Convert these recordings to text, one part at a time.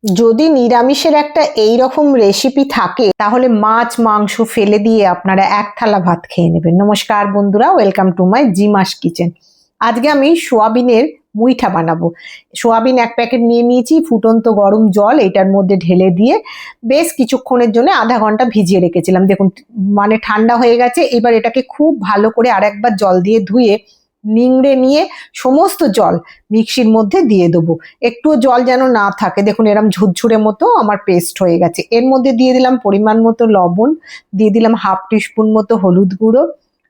যদি নিরামিষের একটা এইরকম রেসিপি থাকে তাহলে মাছ মাংস ফেলে দিয়ে আপনারা এক থালা ভাত খেয়ে নেবেন। নমস্কার বন্ধুরা, ওয়েলকাম টু মাই জিমাস কিচেন। আজকে আমি সোয়াবিনের মুইঠা বানাবো। সোয়াবিন এক প্যাকেট নিয়ে নিয়েছি, ফুটন্ত গরম জল এটার মধ্যে ঢেলে দিয়ে বেশ কিছুক্ষণের জন্য আধা ঘন্টা ভিজিয়ে রেখেছিলাম। দেখুন মানে ঠান্ডা হয়ে গেছে। এবার এটাকে খুব ভালো করে আরেকবার জল দিয়ে ধুয়ে নিংড়ে নিয়ে সমস্ত জল মিক্সির মধ্যে দিয়ে দেবো। একটু জল যেন না থাকে। দেখুন এরম ঝুরঝুরে মতো আমার পেস্ট হয়ে গেছে। এর মধ্যে দিয়ে দিলাম পরিমাণ মতো লবণ, দিয়ে দিলাম হাফ টিস্পুন মতো হলুদ গুঁড়ো,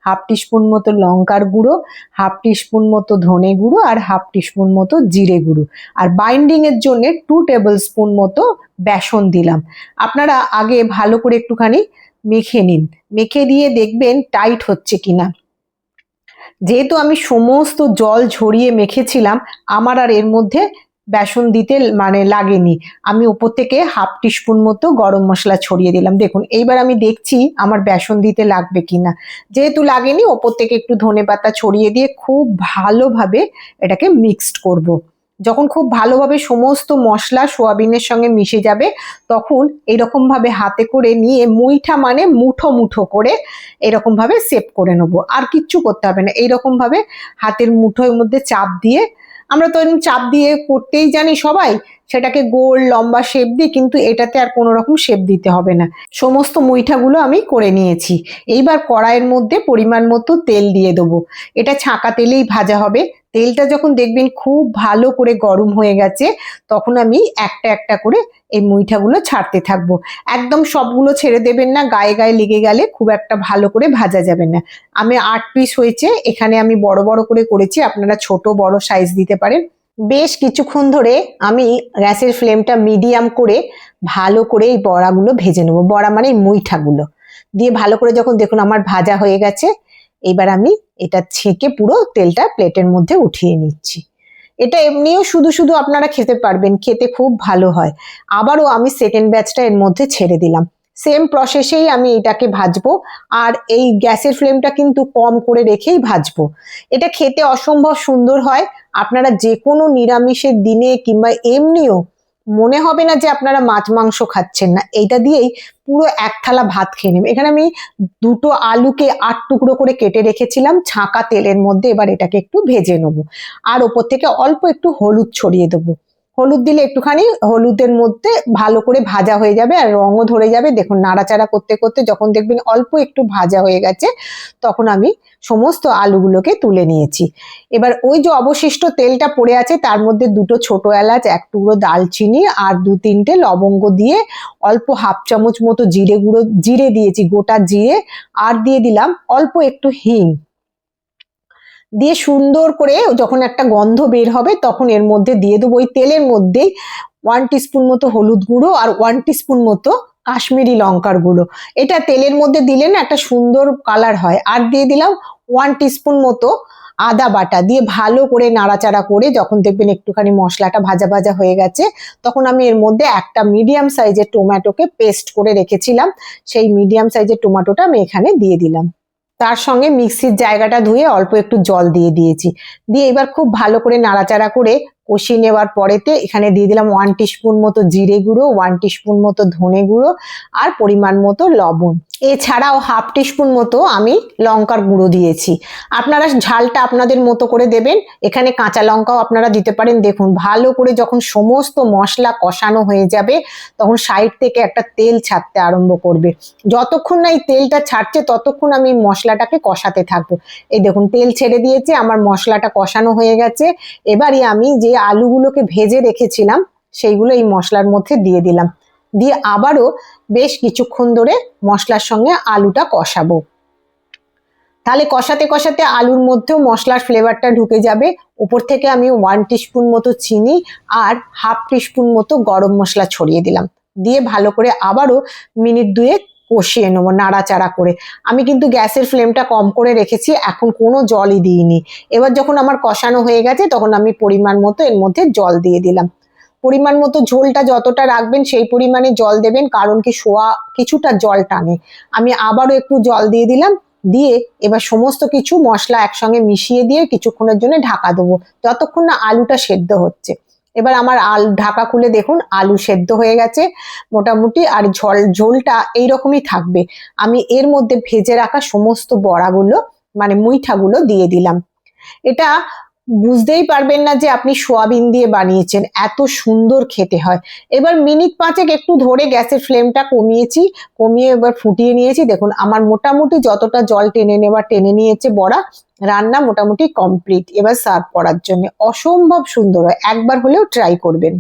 হাফ টিস্পুন মতো লঙ্কার গুঁড়ো, হাফ টিস্পুন মতো ধনে গুঁড়ো আর হাফ টিস্পুন মতো জিরে গুঁড়ো। আর বাইন্ডিং এর জন্য 2 টেবিল স্পুন মতো বেসন দিলাম। আপনারা আগে ভালো করে একটুখানি মেখে নিন, মেখে দিয়ে দেখবেন টাইট হচ্ছে কিনা। যেহেতু আমি সমস্ত জল ঝরিয়ে মেখেছিলাম, আমার আর এর মধ্যে বেসন দিতে মানে লাগেনি। আমি ওপর থেকে হাফ টিস্পুন মতো গরম মশলা ছড়িয়ে দিলাম। দেখুন এইবার আমি দেখছি আমার বেসন দিতে লাগবে কিনা। যেহেতু লাগেনি, ওপর থেকে একটু ধনেপাতা ছড়িয়ে দিয়ে খুব ভালোভাবে এটাকে মিক্সড করব। যখন খুব ভালোভাবে সমস্ত মশলা সোয়াবিনের সঙ্গে মিশে যাবে, তখন এইরকম ভাবে হাতে করে নিয়ে মুইঠা মানে মুঠো মুঠো করে এরকম ভাবে সেভ করে নেবো। আর কিচ্ছু করতে হবে না। এইরকম ভাবে হাতের মুঠোর মধ্যে চাপ দিয়ে, আমরা তো এরকম চাপ দিয়ে করতেই জানি সবাই, সেটাকে গোল লম্বা শেপ দিই, কিন্তু এটাতে আর কোনো রকম শেপ দিতে হবে না। সমস্ত মুইঠাগুলো আমি করে নিয়েছি। এইবার কড়াইয়ের মধ্যে পরিমাণ মতো তেল দিয়ে দেবো। এটা ছাঁকা তেলেই ভাজা হবে। তেলটা যখন দেখবেন খুব ভালো করে গরম হয়ে গেছে, তখন আমি একটা একটা করে এই মুইঠাগুলো ছাড়তে থাকবো। একদম সবগুলো ছেড়ে দেবেন না, গায়ে গায়ে লেগে গেলে খুব একটা ভালো করে ভাজা যাবে না। আমি 8 পিস হয়েছে, এখানে আমি বড় বড় করে করেছি, আপনারা ছোট বড় সাইজ দিতে পারেন। বেশ কিছুক্ষণ ধরে আমি গ্যাসের ফ্লেমটা মিডিয়াম করে ভালো করে এই বড়াগুলো ভেজে নেবো। বড়া মানে এই মুইঠাগুলো দিয়ে ভালো করে যখন দেখুন আমার ভাজা হয়ে গেছে, এবার আমি এটা ছেঁকে পুরো তেলটা প্লেটের মধ্যে উঠিয়ে নিচ্ছি। এটা এমনিও শুধু শুধু আপনারা খেতে পারবেন, খেতে খুব ভালো হয়। আবারও আমি সেকেন্ড ব্যাচটা এর মধ্যে ছেড়ে দিলাম। সেম প্রসেসেই আমি এটাকে ভাজবো। আর এই গ্যাসের ফ্লেমটা কিন্তু কম করে রেখেই ভাজবো। এটা খেতে অসম্ভব সুন্দর হয়। আপনারা যে কোনো নিরামিষের দিনে কিংবা এমনিও মনে হবে না যে আপনারা মাছ মাংস খাচ্ছেন না। এইটা দিয়েই পুরো এক থালা ভাত খেয়ে নেবেন। এখানে আমি দুটো আলুকে 8 টুকরো করে কেটে রেখেছিলাম ছাঁকা তেলের মধ্যে। এবার এটাকে একটু ভেজে নেবো। আর ওপর থেকে অল্প একটু হলুদ ছড়িয়ে দেবো। হলুদ দিলে একটুখানি হলুদের মধ্যে ভালো করে ভাজা হয়ে যাবে আর রঙও ধরে যাবে। দেখুন নাড়াচাড়া করতে করতে যখন দেখবেন অল্প একটু ভাজা হয়ে গেছে, তখন আমি সমস্ত আলুগুলোকে তুলে নিয়েছি। এবার ওই যে অবশিষ্ট তেলটা পড়ে আছে, তার মধ্যে 2টো ছোট এলাচ, 1 টুকরো দালচিনি আর 2-3টে লবঙ্গ দিয়ে অল্প হাফ চামচ মতো জিরে দিয়েছি, গোটা জিরে। আর দিয়ে দিলাম অল্প একটু হিং দিয়ে সুন্দর করে যখন একটা গন্ধ বের হবে, তখন এর মধ্যে দিয়ে দেবো ওই তেলের মধ্যেই 1 টিস্পুন মতো হলুদ গুঁড়ো আর 1 টিস্পুন মতো কাশ্মীরি লঙ্কার গুঁড়ো। এটা তেলের মধ্যে দিলে না একটা সুন্দর কালার হয়। আর দিয়ে দিলাম 1 টিস্পুন মতো আদা বাটা দিয়ে ভালো করে নাড়াচাড়া করে যখন দেখবেন একটুখানি মশলাটা ভাজা ভাজা হয়ে গেছে, তখন আমি এর মধ্যে একটা মিডিয়াম সাইজের টমেটোকে পেস্ট করে রেখেছিলাম, সেই মিডিয়াম সাইজের টমেটোটা আমি এখানে দিয়ে দিলাম। তার সঙ্গে মিক্সির জায়গাটা ধুয়ে অল্প একটু জল দিয়ে দিয়েছি। দিয়ে এবার খুব ভালো করে নাড়াচাড়া করে কষিয়ে নেওয়ার পরেতে এখানে দিয়ে দিলাম 1 টিস্পুন মতো জিরে গুঁড়ো, 1 টিস্পুন মতো ধনে গুঁড়ো আর পরিমাণ মতো লবণ। এছাড়াও হাফ টিস্পুন মতো আমি লঙ্কার গুঁড়ো দিয়েছি। আপনারা ঝালটা আপনাদের মতো করে দেবেন। এখানে কাঁচা লঙ্কাও আপনারা দিতে পারেন। দেখুন ভালো করে যখন সমস্ত মশলা কষানো হয়ে যাবে, তখন সাইড থেকে একটা তেল ছাড়তে আরম্ভ করবে। যতক্ষণ না এই তেলটা ছাড়ছে, ততক্ষণ আমি মশলাটাকে কষাতে থাকবো। এই দেখুন তেল ছেড়ে দিয়েছে, আমার মশলাটা কষানো হয়ে গেছে। এবারে আমি যে আলুগুলোকে ভেজে রেখেছিলাম, সেইগুলো এই মশলার মধ্যে দিয়ে দিলাম। দিয়ে আবারও বেশ কিছুক্ষণ ধরে মশলার সঙ্গে আলুটা কষাবো। তাহলে কষাতে কষাতে আলুর মধ্যেও মশলার ফ্লেভারটা ঢুকে যাবে। উপর থেকে আমি 1 টিস্পুন মতো চিনি আর হাফ টিস্পুন মতো গরম মশলা ছড়িয়ে দিলাম। দিয়ে ভালো করে আবারও মিনিট 2 কষিয়ে নেবো নাড়াচাড়া করে। আমি কিন্তু গ্যাসের ফ্লেমটা কম করে রেখেছি, এখন কোনো জলই দিইনি। এবার যখন আমার কষানো হয়ে গেছে, তখন আমি পরিমাণ মতো এর মধ্যে জল দিয়ে দিলাম। পরিমাণ মতো ঝোলটা যতটা রাখবেন সেই পরিমাণে জল দেবেন, কারণ কি সোয়া কিছুটা জল টানে। আমি আবারও একটু জল দিয়ে দিলাম। দিয়ে এবার সমস্ত কিছু মশলা একসঙ্গে মিশিয়ে দিয়ে কিছুক্ষণের জন্য ঢাকা দেবো, যতক্ষণ না আলুটা সেদ্ধ হচ্ছে। এবার আমার ঢাকা খুলে দেখুন আলু সেদ্ধ হয়ে গেছে মোটামুটি, আর ঝোলটা এইরকমই থাকবে। আমি এর মধ্যে ভেজে রাখা সমস্ত বড়াগুলো মানে মুইঠাগুলো দিয়ে দিলাম। এটা বুঝতেই পারবেন না যে আপনি সোয়াবিন দিয়ে বানিয়েছেন, এত সুন্দর খেতে হয়। এবার মিনিট 5 একটু ধরে গ্যাসের ফ্লেমটা কমিয়ে এবার ফুটিয়ে নিয়েছি। দেখুন আমার মোটামুটি যতটা জল টেনে নিয়েছে বড়া, রান্না মোটামুটি কমপ্লিট। এবার সার্ভ করার জন্য অসম্ভব সুন্দর হয়, একবার হলেও ট্রাই করবেন।